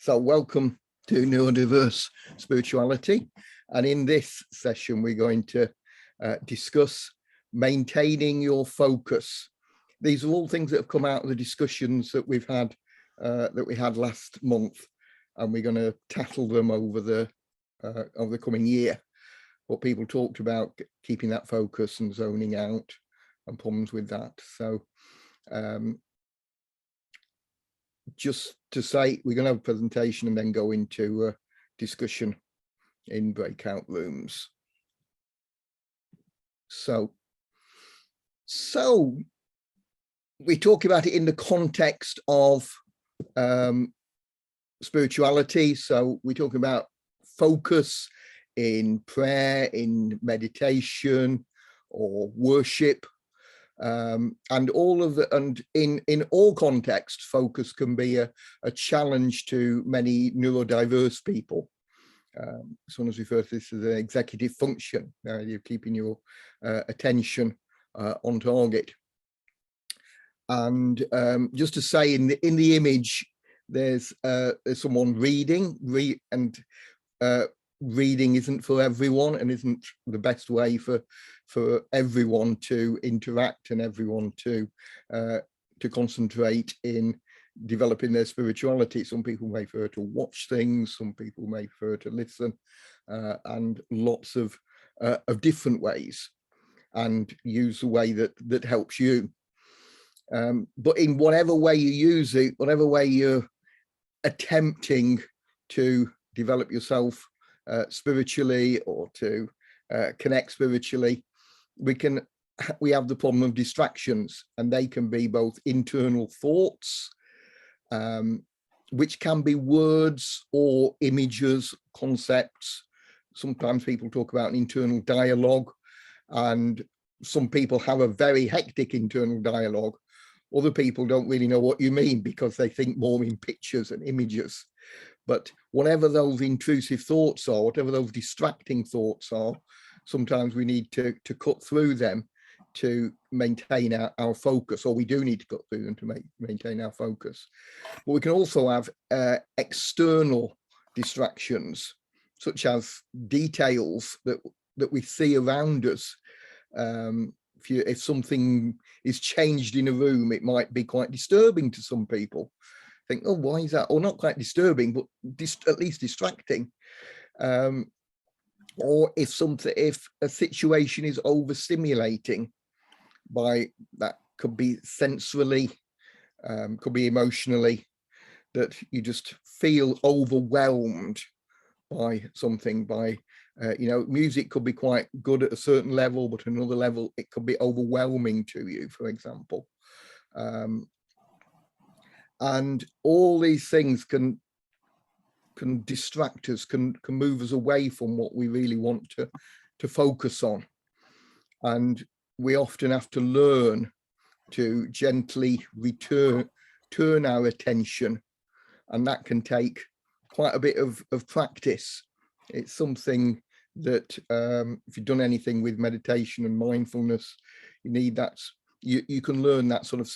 So welcome to Neurodiverse Spirituality. And in this session, we're going to discuss maintaining your focus. These are all things that have come out of the discussions that we've had, that we had last month, and we're going to tackle them over the coming year. What people talked about, keeping that focus and zoning out and problems with that. So just to say, we're going to have a presentation and then go into discussion in breakout rooms. So we talk about it in the context of spirituality. So we're talking about focus in prayer, in meditation or worship. And all of the, and in all contexts, focus can be a challenge to many neurodiverse people. Someone's referred to this as an executive function. You're keeping your attention on target. And just to say, in the image, there's someone reading, reading isn't for everyone and isn't the best way for everyone to interact and everyone to concentrate in developing their spirituality. Some people may prefer to watch things, some people may prefer to listen, and lots of different ways, and use the way that helps you. But in whatever way you use it, whatever way you're attempting to develop yourself spiritually or to connect spiritually, we have the problem of distractions, and they can be both internal thoughts, which can be words or images, concepts. Sometimes people talk about an internal dialogue, and some people have a very hectic internal dialogue. Other people don't really know what you mean because they think more in pictures and images. But whatever those intrusive thoughts are, whatever those distracting thoughts are, sometimes we need to cut through them to maintain our focus, or we do need to cut through them to maintain our focus. But we can also have external distractions, such as details that we see around us. If something is changed in a room, it might be quite disturbing to some people. Think, oh, why is that? Or not quite disturbing, but at least distracting. Or if a situation is overstimulating, that could be sensorily, could be emotionally, that you just feel overwhelmed by something. Music could be quite good at a certain level, but another level it could be overwhelming to you, for example. And all these things can distract us, can move us away from what we really want to focus on. And we often have to learn to gently turn our attention, and that can take quite a bit of practice. It's something that if you've done anything with meditation and mindfulness, you need that. You can learn that sort of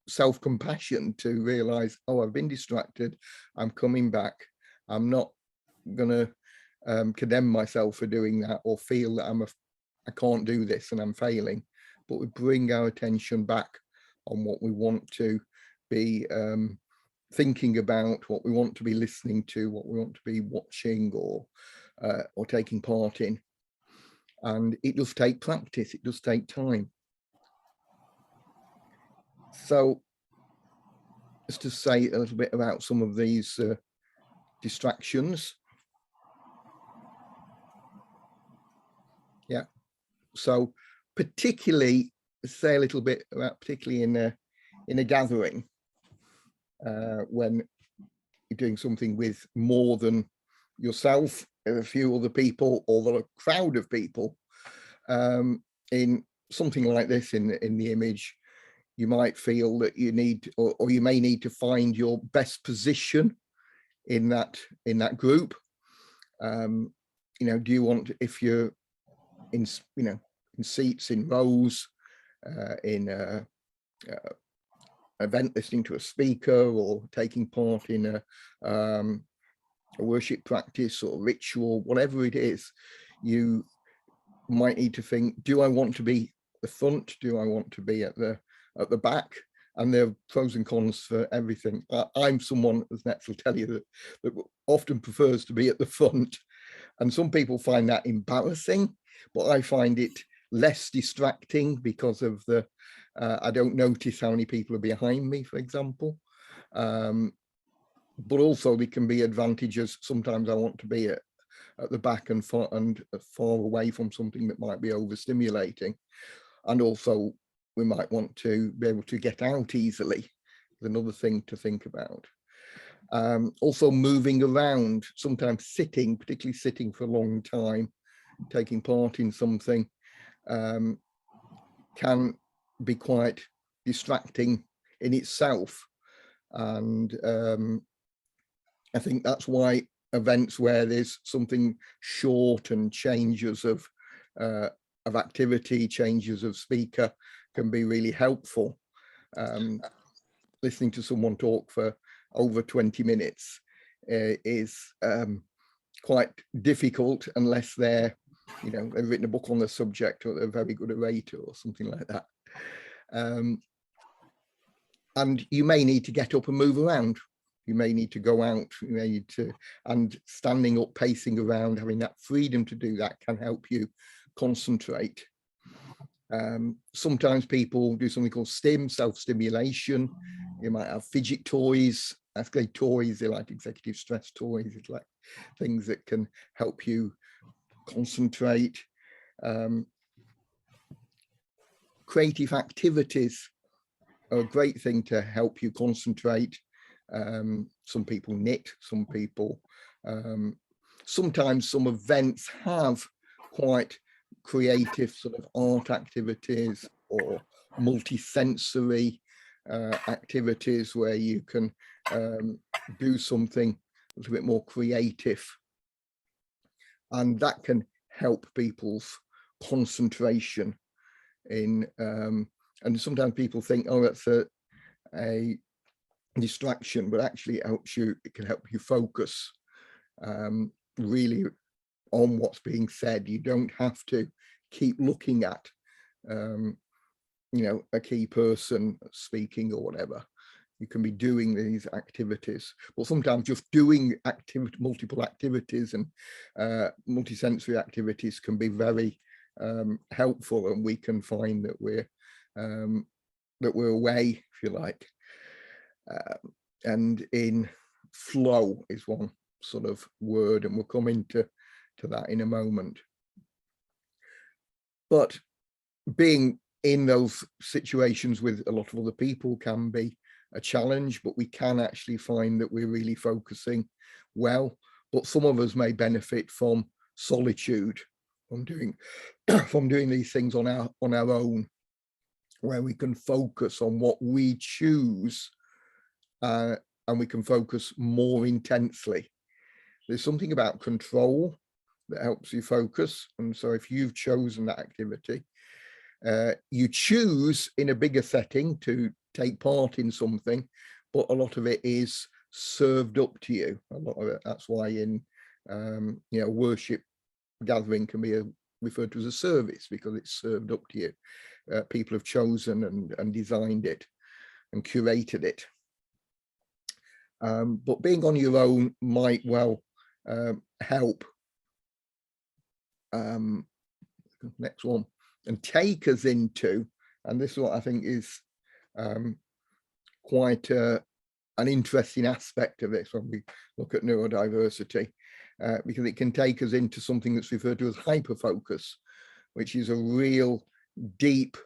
self-compassion to realize, oh, I've been distracted, I'm coming back. I'm not gonna condemn myself for doing that or feel that I can't do this and I'm failing, but we bring our attention back on what we want to be thinking about, what we want to be listening to, what we want to be watching or taking part in. And it does take practice, it does take time. So just to say a little bit about some of these distractions. Yeah, so particularly say a little bit about particularly in a gathering, when you're doing something with more than yourself, a few other people, or a crowd of people. In something like this, in the image, you might feel that you need, or you may need to find your best position in that group. Do you want, if you're in in seats, in rows, in event, listening to a speaker, or taking part in a worship practice or ritual, whatever it is, you might need to think, do I want to be the front? Do I want to be at the back? And there are pros and cons for everything. I'm someone, as Nets will tell you, that often prefers to be at the front. And some people find that embarrassing, but I find it less distracting because of the, I don't notice how many people are behind me, for example. But also there can be advantages. Sometimes I want to be at the back and far away from something that might be overstimulating. And also we might want to be able to get out easily. Another thing to think about. Also moving around, sometimes sitting, particularly sitting for a long time, taking part in something, can be quite distracting in itself. And I think that's why events where there's something short and changes of activity, changes of speaker can be really helpful. Listening to someone talk for over 20 minutes is quite difficult unless they're, you know, they've written a book on the subject or they're very good orator or something like that. And you may need to get up and move around. You may need to go out, you may need to, and standing up, pacing around, having that freedom to do that can help you concentrate. Sometimes people do something called STIM, self-stimulation. You might have fidget toys. Actually, toys, they're like executive stress toys. It's like things that can help you concentrate. Creative activities are a great thing to help you concentrate. Some people knit, some people, sometimes some events have quite creative sort of art activities or multi-sensory activities where you can do something a little bit more creative, and that can help people's concentration in and sometimes people think, oh, that's a distraction, but actually it helps you, it can help you focus really on what's being said. You don't have to keep looking at you know, a key person speaking or whatever. You can be doing these activities, but sometimes just doing multiple activities and multisensory activities can be very helpful, and we can find that we're away, if you like. And in flow is one sort of word, and we'll come into that in a moment. But being in those situations with a lot of other people can be a challenge, but we can actually find that we're really focusing well. But some of us may benefit from solitude, from doing these things on our own, where we can focus on what we choose, and we can focus more intensely. There's something about control that helps you focus. And so if you've chosen that activity, you choose in a bigger setting to take part in something, but a lot of it is served up to you. A lot of it, that's why in you know, worship gathering can be referred to as a service, because it's served up to you. People have chosen and designed it and curated it. But being on your own might well help. Next one, and take us into, and this is what I think is quite an interesting aspect of this when we look at neurodiversity, because it can take us into something that's referred to as hyperfocus, which is a real deep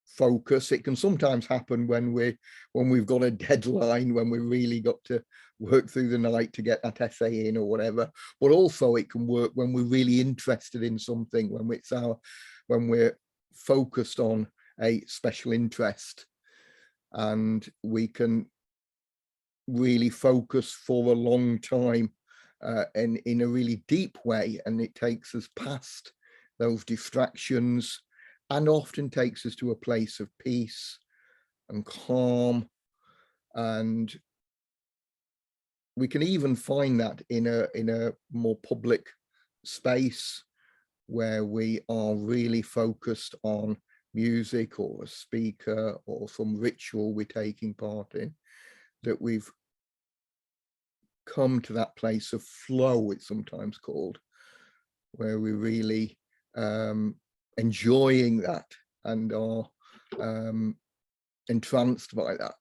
focus. It can sometimes happen when we've got a deadline, when we really got to work through the night to get that essay in or whatever, but also it can work when we're really interested in something, when we're focused on a special interest, and we can really focus for a long time and in a really deep way, and it takes us past those distractions and often takes us to a place of peace and calm And we can even find that in a more public space where we are really focused on music or a speaker or some ritual we're taking part in, that we've come to that place of flow, it's sometimes called, where we're really enjoying that and are entranced by that.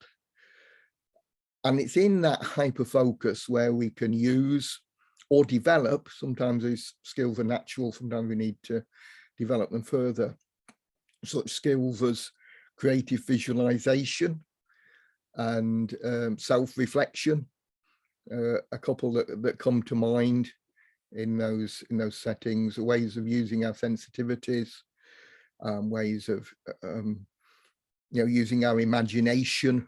And it's in that hyperfocus where we can use or develop, sometimes these skills are natural, sometimes we need to develop them further, such skills as creative visualization and self-reflection, a couple that come to mind in those settings, ways of using our sensitivities, ways of using our imagination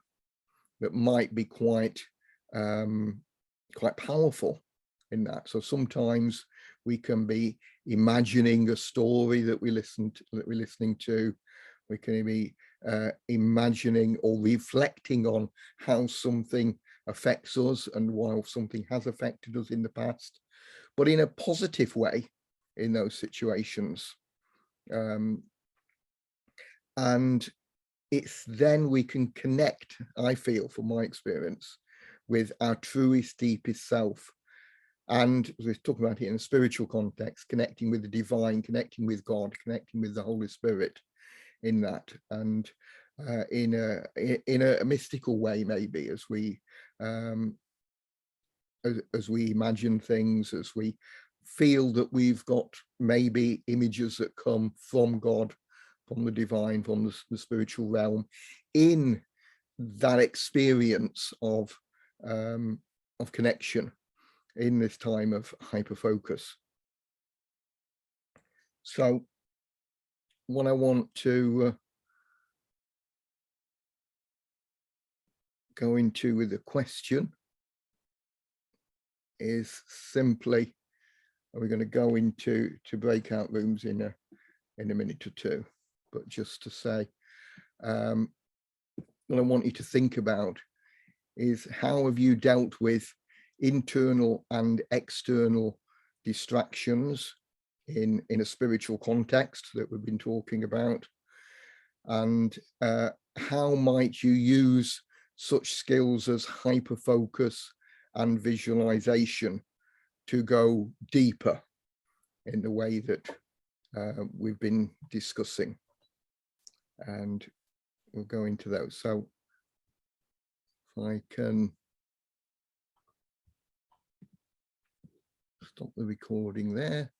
that might be quite powerful in that. So sometimes we can be imagining a story that we're listening to. We can be imagining or reflecting on how something affects us and why something has affected us in the past, but in a positive way in those situations. And it's then we can connect, I feel, from my experience, with our truest, deepest self. And we're talking about it in a spiritual context, connecting with the divine, connecting with God, connecting with the Holy Spirit in that, and in a mystical way, maybe, as we imagine things, as we feel that we've got maybe images that come from God, from the divine, from the spiritual realm, in that experience of connection in this time of hyperfocus. So what I want to go into with the question is simply, are we going to go into breakout rooms in a minute or two? But just to say, what I want you to think about is, how have you dealt with internal and external distractions in a spiritual context that we've been talking about? And how might you use such skills as hyperfocus and visualization to go deeper in the way that we've been discussing? And we'll go into those. So if I can stop the recording there.